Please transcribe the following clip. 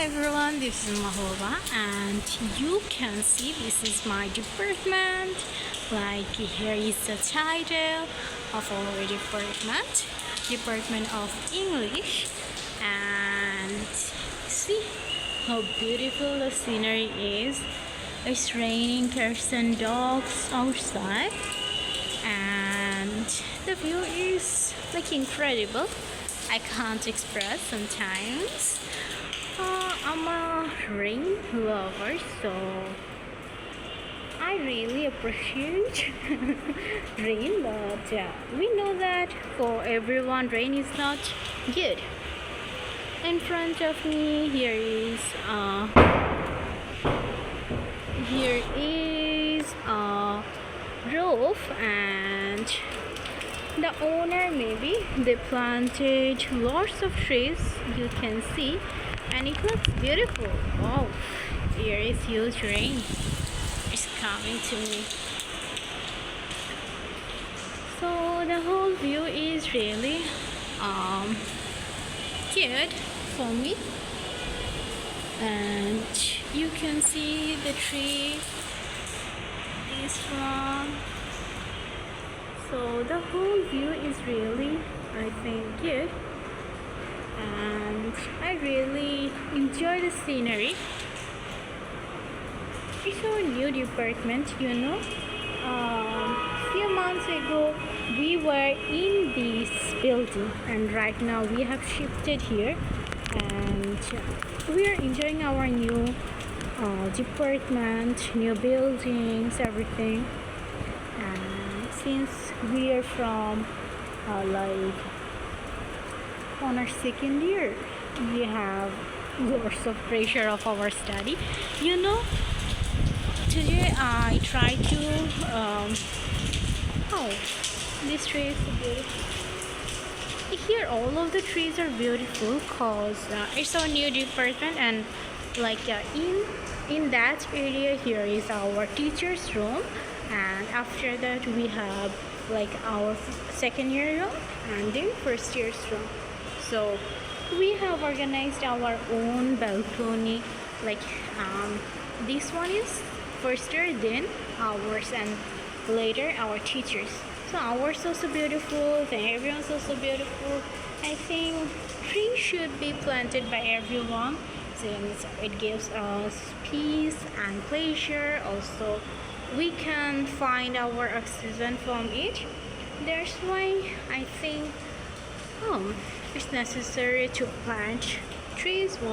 everyone, this is Mahbuba and you can see this is my department. Like here is the title of our Department of English, and see how beautiful the scenery is. It's raining, cats and dogs outside, and the view is like incredible. I can't express sometimes. I'm a rain lover, so I really appreciate rain, but we know that for everyone rain is not good. In front of me here is a roof, and the owner maybe they planted lots of trees, you can see, and it looks beautiful. Wow, here is huge rain. It's coming to me. So the whole view is really good for me, and you can see the tree is from. So the whole view is really, I think, good, and I really enjoy the scenery. It's our new department, you know. Few months ago we were in this building, and right now we have shifted here, and we are enjoying our new department, new buildings, everything. And since we are from like on our second year, we have lots of pressure of our study, you know. Today I try to oh, this tree is so beautiful. Here all of the trees are beautiful because it's our new department, and like in that area here is our teacher's room, and after that we have like our second year room and then first year's room. So we have organized our own balcony, like this one is first year, then ours, and later our teachers. So ours also beautiful, then everyone's also beautiful. I think trees should be planted by everyone since it gives us peace and pleasure. Also we can find our oxygen from it. That's why I think it's necessary to plant trees.